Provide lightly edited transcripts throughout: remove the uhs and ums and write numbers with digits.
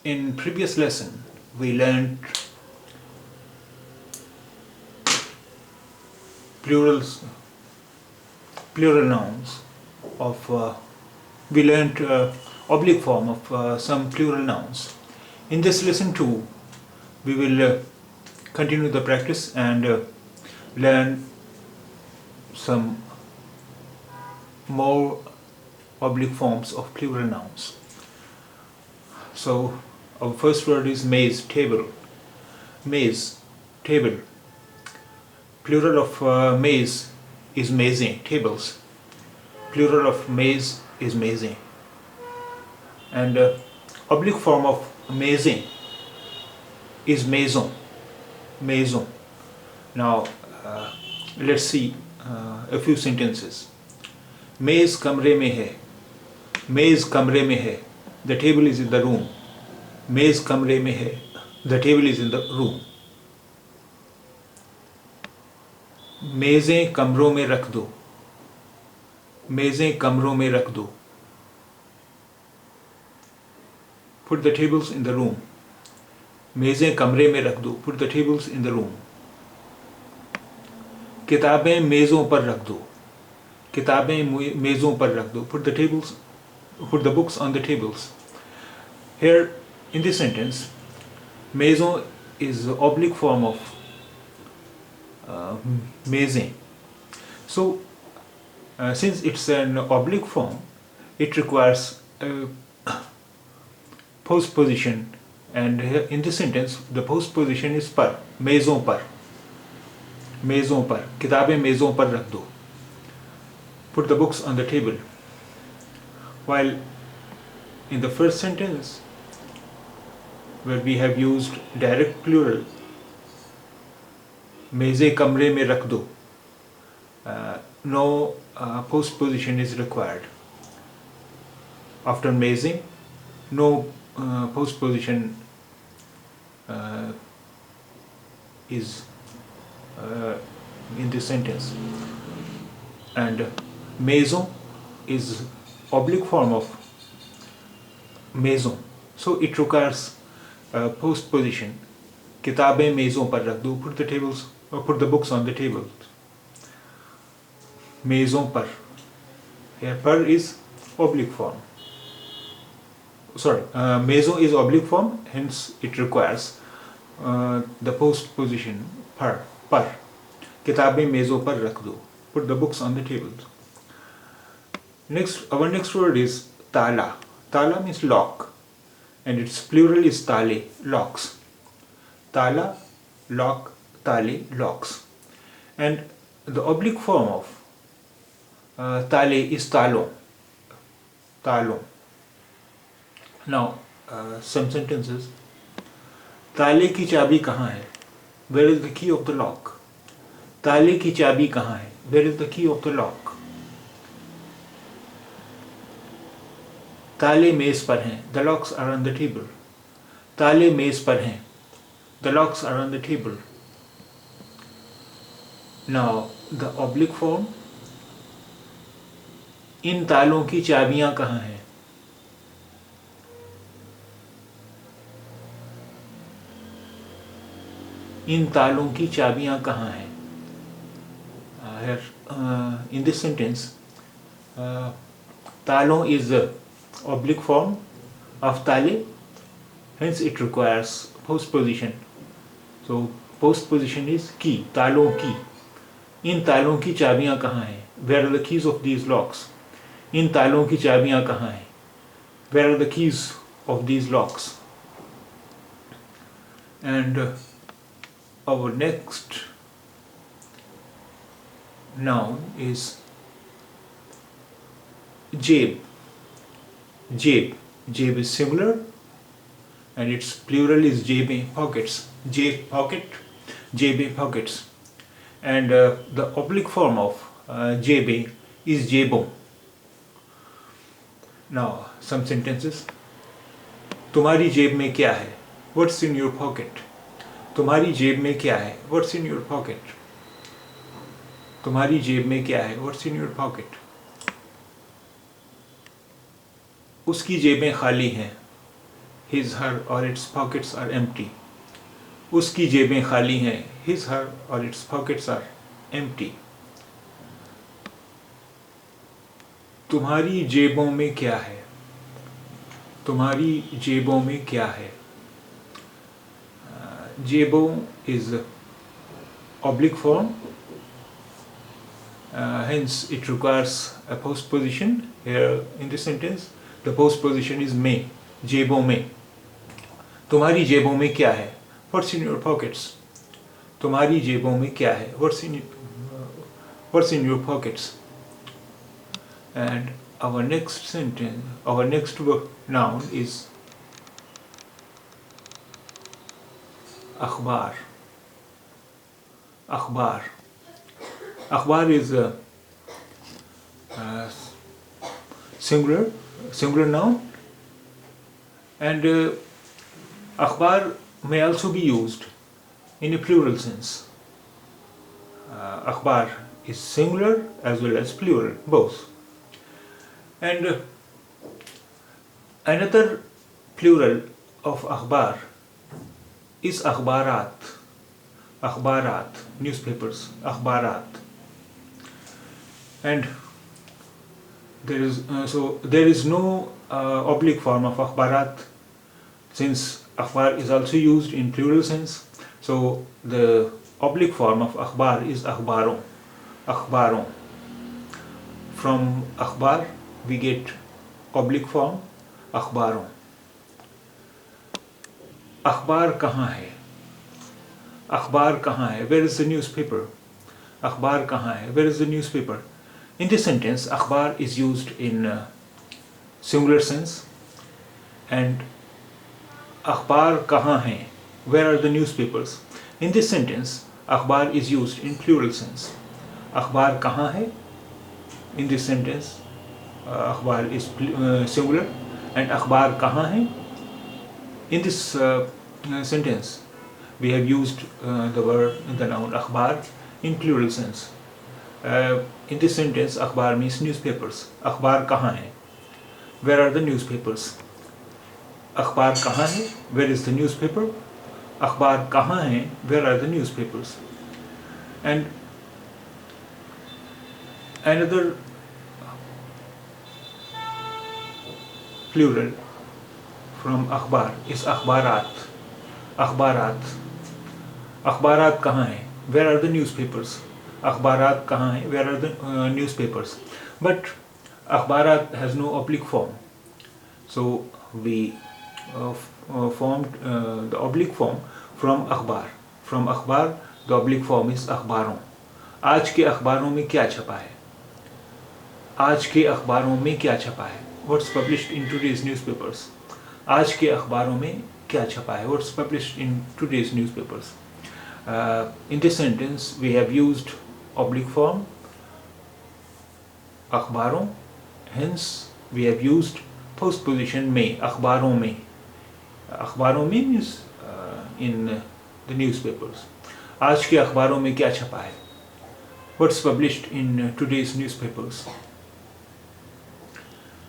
In previous lesson, we learned plurals, plural nouns of. We learned oblique form of some plural nouns. In this lesson too, we will continue the practice and learn some more oblique forms of plural nouns. So our first word is maize, table. Maize, table. Plural of maize is maizing, tables. Plural of maize is maizing. And oblique form of maizing is maison. Maison. Now let's see a few sentences. मेज कमरे में है. मेज कमरे में है. The table is in the room. मेज कमरे में है. The table is in the room. मेजें कमरों में रख दो. मेजें कमरों में रख दो. Put the tables in the room. मेजें कमरे में रख दो. Put the tables in the room. किताबें मेज़ों पर रख दो. किताबें मेज़ों पर रख दो. Put the books on the tables. Here in this sentence, maison is the oblique form of maison. So since it's an oblique form, it requires a postposition, and here in this sentence the postposition is par. Maison par. मेज़ों पर. किताबें मेज़ों पर रख दो. Put the books on the table. While in the first sentence, where we have used direct plural, मेज़ें कमरे में रख दो, no postposition is required. After मेज़ें, no postposition is in this sentence. And maison is oblique form of maison, so it requires postposition. किताबें मेज़ों पर रख दो. Put the books on the table. मेज़ों पर. Here पर is oblique form. Sorry, maison is oblique form, hence it requires the postposition पर. किताबें मेज़ों पर रख दो. Put the books on the table. Our next word is tala. Tala means lock, and its plural is tale, locks. Tala, lock, tale, locks. And the oblique form of tale is talon. Talon. Now some sentences. ताले की चाबी कहाँ है? Where is the key of the lock? ताले की चाबी कहाँ है? Where is the key of the lock? ताले मेज पर हैं. The locks are on the table. ताले मेज पर हैं. The locks are on the table. Now the oblique form. इन तालों की चाबियां कहाँ हैं? इन तालों की चाबियां कहाँ हैं? In this sentence, talon is the oblique form of tale, hence it requires postposition. So postposition is key, talon key. इन तालों की चाबियां कहाँ हैं? Where are the keys of these locks? इन तालों की चाबियां कहाँ हैं? Where are the keys of these locks? And our next noun is jab. Jab. Jab is singular, and its plural is jabe, pockets. Jab, pocket. Jabe, pockets. And the oblique form of jabe is jabon. Now some sentences. तुम्हारी जेब में क्या है? What's in your pocket? तुम्हारी जेब में क्या है? What's in your pocket? तुम्हारी जेब में क्या है? What's in your pocket? उसकी जेबें खाली हैं. his, her or its pockets are empty. उसकी जेबें खाली हैं. His, her or its pockets are empty. तुम्हारी जेबों में क्या है? तुम्हारी जेबों में क्या है? जेबों is oblique form. Hence it requires a postposition. Here in this sentence the postposition is में. जेबों में. तुम्हारी जेबों में क्या है? What's in your pockets? तुम्हारी जेबों में क्या है? What's in your pockets? And our next sentence, our next noun is अखबार. अखबार. अखबार is a singular noun, and akhbar may also be used in a plural sense. Akhbar is singular as well as plural, both. And another plural of akhbar is akhbarat. Akhbarat, newspapers, akhbarat. And there is no oblique form of akhbarat, since akhbar is also used in plural sense. So the oblique form of akhbar is akhbaron. Akhbaron. From akhbar we get oblique form akhbaron. अखबार कहाँ है? अखबार कहाँ है? Where is the newspaper? अखबार कहाँ है? Where is the newspaper? In this sentence, akhbar is used in singular sense, and akhbar kahan hai? Where are the newspapers? In this sentence, akhbar is used in plural sense. Akhbar kahan hai? In this sentence, akhbar is singular, and akhbar kahan hai? In this sentence, we have used the noun akhbar in plural sense. In this sentence, akhbar means newspapers. Akhbar kahan hai? Where are the newspapers? Akhbar kahan hai? Where is the newspaper? Akhbar kahan hai? Where are the newspapers? And another plural from akhbar is akhbarat. Akhbarat. Akhbarat kahan hai? Where are the newspapers? अखबारात कहाँ हैं? Where are the newspapers? But अखबारात has no oblique form, so we formed the oblique form from अखबार. From अखबार the oblique form is अखबारों. आज के अखबारों में क्या छपा है? आज के अखबारों में क्या छपा है? What's published in today's newspapers? आज के अखबारों में क्या छपा है? What's published in today's newspapers? In this sentence we have used oblique form अखबारों, hence we have used postposition में. अखबारों में. अखबारों में means in the newspapers. आज के अखबारों में क्या छपा है? What's published in today's newspapers?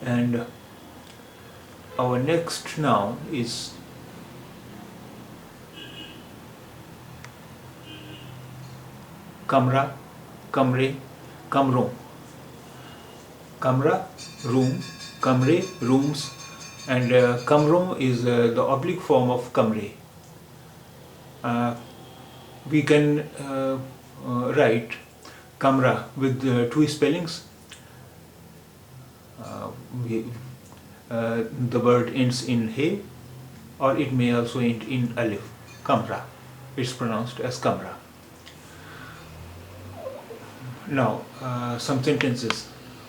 And our next noun is कमरा, कमरे, कमरों. कमरा, room, कमरे, rooms, and कमरों is the oblique form of कमरे. We can write कमरा with two spellings. The word ends in he, or it may also end in alif. Kamra. It's pronounced as kamra. Now, some sentences.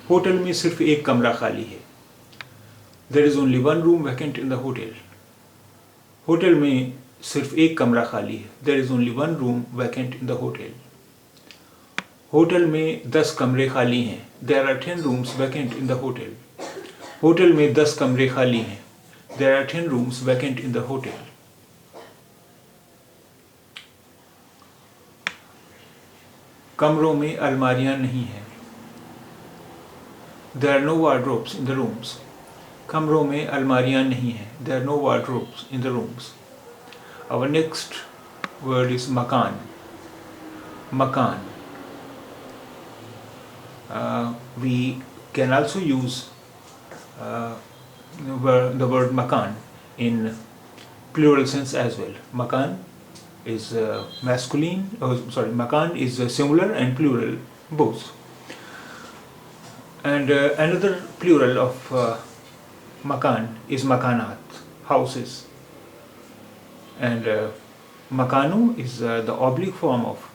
Hotel में सिर्फ एक कमरा खाली है. There is only one room vacant in the hotel. Hotel में सिर्फ एक कमरा खाली है. There is only one room vacant in the hotel. Hotel में 10 कमरे खाली हैं. There are 10 rooms vacant in the hotel. Hotel में 10 कमरे खाली हैं. There are 10 rooms vacant in the hotel. कमरों में अलमारियां नहीं हैं. There are no wardrobes in the rooms. कमरों में अलमारियां नहीं हैं. There are no wardrobes in the rooms. Our next word is makan. Makan. We can also use the word makan in plural sense as well. Makan is masculine. Makan is singular and plural both. And another plural of makan is makanat, houses. And makanu is the oblique form of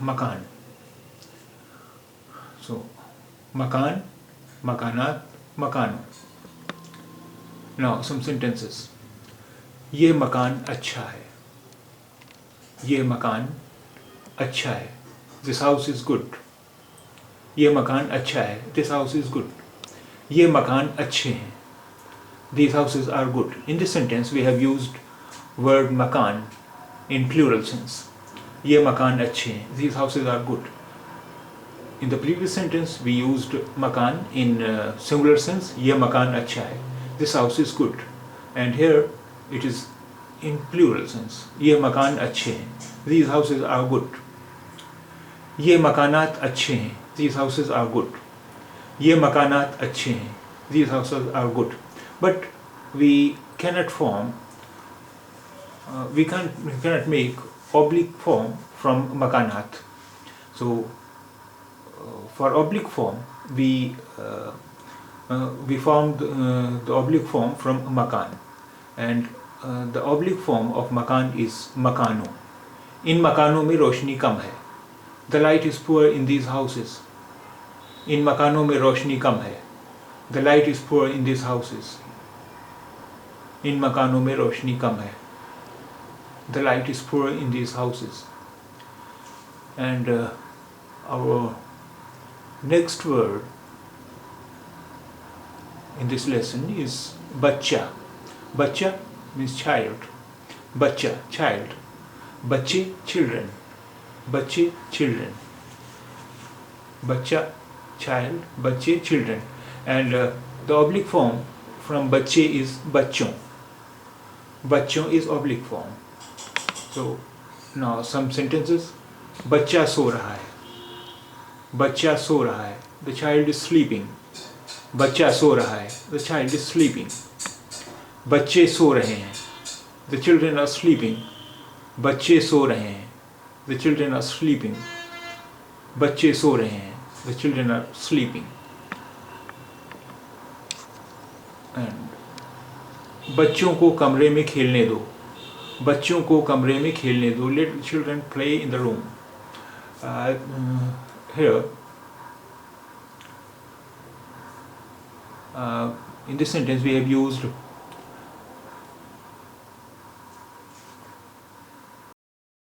makan. So makan, makanat, makanu. Now some sentences. ये मकान अच्छा है. ये मकान अच्छा है. This house is good. ये मकान अच्छा है. This house is good. ये मकान अच्छे हैं. These houses are good. In this sentence we have used word makan in plural sense. ये मकान अच्छे हैं. These houses are good. In the previous sentence we used makan in singular sense. ये मकान अच्छा है. This house is good. And here it is in plural sense. ये मकान अच्छे हैं. These houses are good. ये मकानात अच्छे हैं. These houses are good. ये मकानात अच्छे हैं. These houses are good. But we cannot form, we cannot make oblique form from makanat. So for oblique form we formed the oblique form from makan, and the oblique form of makan is makano. In makano में रोशनी कम है. The light is poor in these houses. In मकानों में रोशनी कम है. The light is poor in these houses. इन मकानों में रोशनी कम है. The light is poor in these houses. And our next word in this lesson is bachcha. Bachcha means child. Bachcha, child. Bachche, children. Bachche, children. Bachcha, child. Bachche, children. And the oblique form from bachche is bachchon. Bachchon is oblique form. So now some sentences. बच्चा सो रहा है. बच्चा सो रहा है. The child is sleeping. बच्चा सो रहा है. The child is sleeping. बच्चे सो रहे हैं. The children are sleeping. बच्चे सो रहे हैं. The children are sleeping. बच्चे सो रहे हैं. The children are sleeping. And बच्चों को कमरे में खेलने दो. बच्चों को कमरे में खेलने दो. Let children play in the room. Here in this sentence we have used